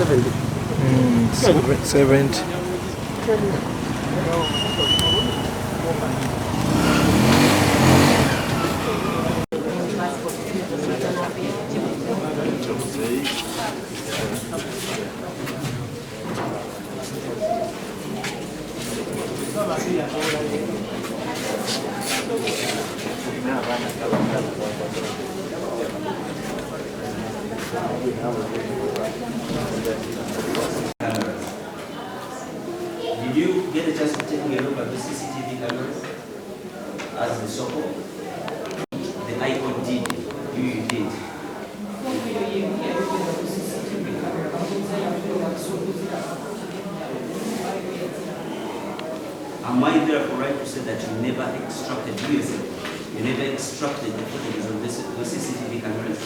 70. 70. Did you get a chance to take a look at the CCTV cameras as the SOCO? The ICO did, you did. Am I therefore right to say that you never extracted, you never extracted the footage of the CCTV cameras?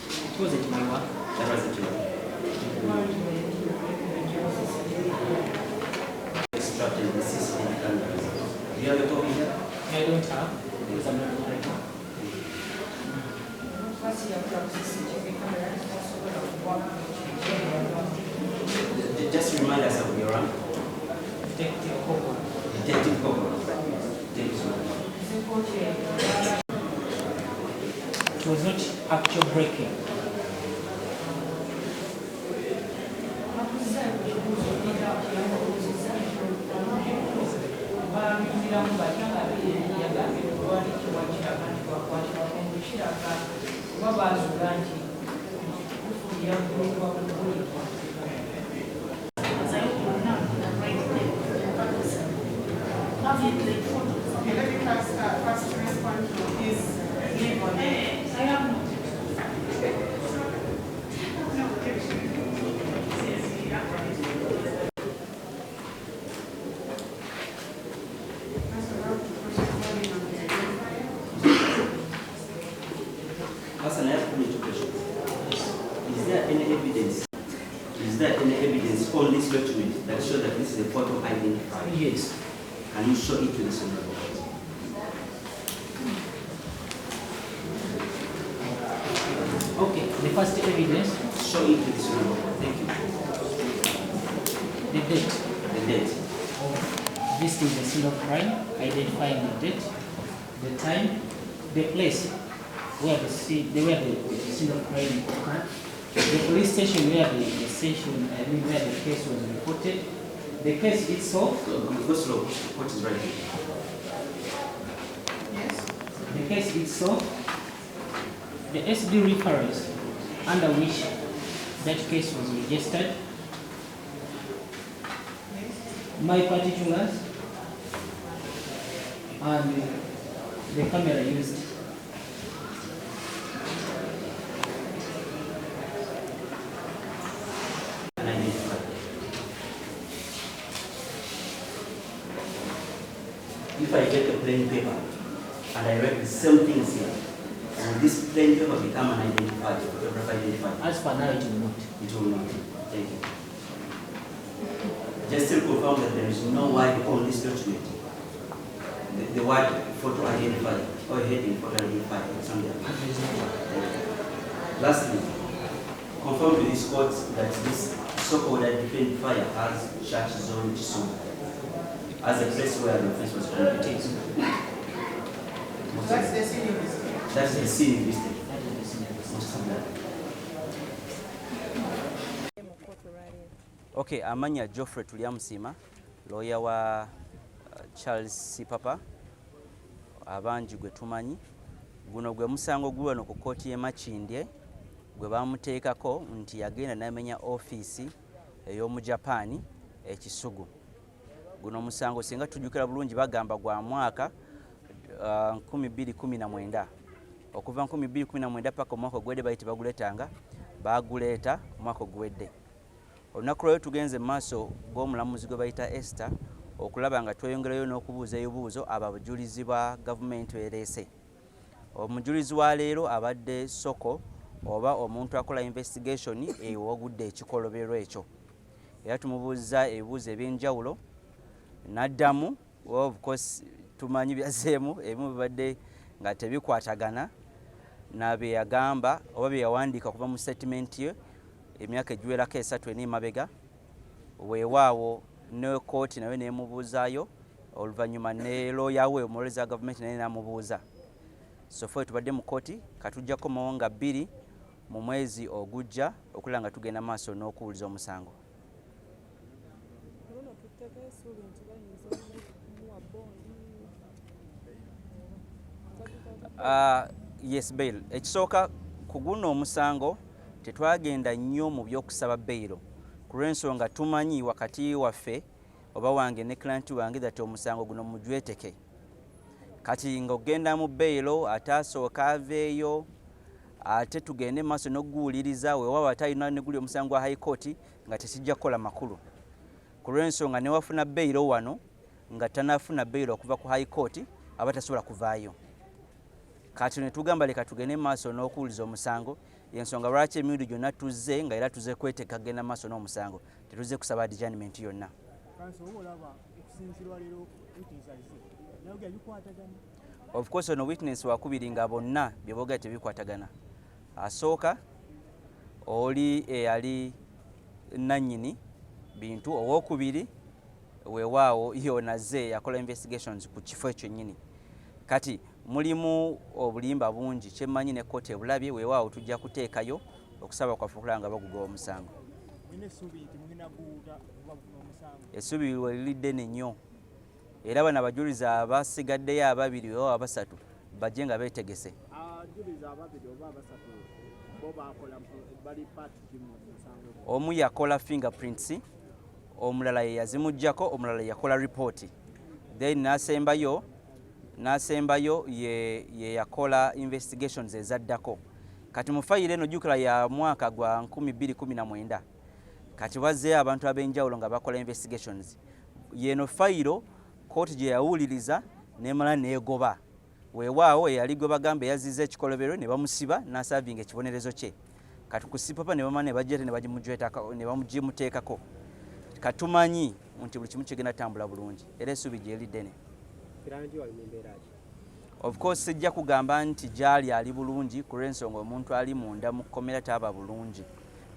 It wasn't my work. That wasn't your work. Extracted the CCTV cameras. Do you have a copy here? I don't have, because I'm not right now. Just remind us of your rank. Detective Coco. Detective Coco. It was not actual breaking. Okay, let me first respond to his neighbor. I have not. Hassan, I have two questions. Is there any evidence? Is there any evidence on this document that shows that this is a photo identified? Yes. Can you show it to the Senate? Okay, the first evidence, Show it to the Senate. Thank you. the date. The date. of this is the scene of crime, identifying the date, the time, the place where the scene of crime occurred, the police station where where the case was reported, the case itself, Go slow. What is right here? Yes. the case itself, the SD reference under which that case was registered, my particulars, and the camera used. And identified. If I get a plain paper and I write the same things here, will this plain paper become an identifier, photograph identifier? As for now, it will not. It will not. Thank you. Just to confirm that there is no word on this document. The word photo identifier or heading photo identifier is on there. Lastly, confirm to this court that this so-called identifier has church zone Kisumu as a place where the offense was committed. That's the scene in this case. That's the scene listed. That is the scene. Most of that. Okay, amanya Geoffrey Tulyamusima, lawyer wa Charles Sipapa, abanji gwe tumanyi. Guno gwe musango gulwano ku kooti y'e Makindye gwe bamuteekako nti yagenda n'amenya ofiisi ey'omu Japan ekisugu. Guno musango singa tujjukira bulungi bagamba gwa mwaka 2019. Okuva 2019 paka omwaka ogwedde bayite baguleetanga, baguleeta omwaka ogwedde. Olunaku lw'olwo tugenze mu maaso g'omulamuzi gwe bayita Esther okulaba nga tweyongerayo n'okubuuza ebibuuzo ababujulizi ba gavumenti ereese. Omujulizi wa leero abadde Soko oba omuntu akola investigation ewogudde ekikoloberwa ekyo. Era tumubuuza ebibuuzo eby'enjawulo n'addamu of course tumanyi byazeemu ebimu bibadde nga tebikwatagana na bye yagamba oba bye yawandiika kuva mu statement ye emyaka egiwerako 3 eni mabega weewaawo ne kooti nayo nemubuuzaayo oluvannyuma ne looya we omulowezi wa gavumenti naye namubuuza so ffe tubadde mu kooti katujja komawo nga 2 mu mwezi ogujja okulaba nga tugenda maaso n'okuwuliza omusango. Yes, bail. Ekisooka ku guno omusango tetwagenda nnyo mu by'okusaba bail ku lw'ensonga tumanyi wakati waffe oba wange ne client wange that omusango guno mujweteke kati ng'ogenda mu bail ate asooka aveeyo ate tugende maaso n'okuguwuliriza weewaawo ate alina ne guli omusango wa high court nga tekijja kukola makulu ku lw'ensonga ne wafuna bail wano nga tanafuna bail okuva ku high court aba tasobola kuvaayo. Kati ne tugamba leka tugende maaso n'okuwuliza omusango y'ensonga lwaki emirundi gyonna tuzze nga era tuzze kweteeka kugenda maaso n'omusango tetuzze kusaba adjournment yonna. Of course ono witness wakubiri nga bonna bye boogera tebikwatagana. Asooka oli eyali nannyini bintu, owookubiri weewaawo yonazze yakola investigations ku kifo ekyo nnyini. Kati mulimu obulimba bungi kyemmanyi ne kkooti ebulabye weewaawo tujja kuteekayo okusaba kwaffe okulaba nga bagugoba omusango. Essuubi welidde nnyo era bano abajulizi abasigaddeyo 2 oba 3 bajje nga beetegese. Omu yakola fingerprints, omulala ye yazimuggyako, omulala yakola report, then n'asembayo ye yakola investigations ezaddako. Kati mu fayiro eno jjukira ya mwaka gwa 2019 kati wazzeeyo abantu ab'enjawulo nga bakola investigations. Yeno fayiro kooti gye yawuliriza nemala neegoba weewaawo eyali gwe bagamba eyazizza ekikolobero ne bamusiba n'asaavinga ekibonerezo kye. Kati ku Sipapa ne bamala ne bajja ne bamuteekako. Katumanyi nti buli kimu kigenda tambula bulungi era essuubi gyeri ddene. Of course sijja kugamba nti gyali ali bulungi ku lw'ensonga omuntu ali munda mu kkomera taaba bulungi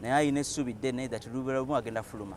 naye alina essuubi ddene that lubeera lumu agenda fuluma.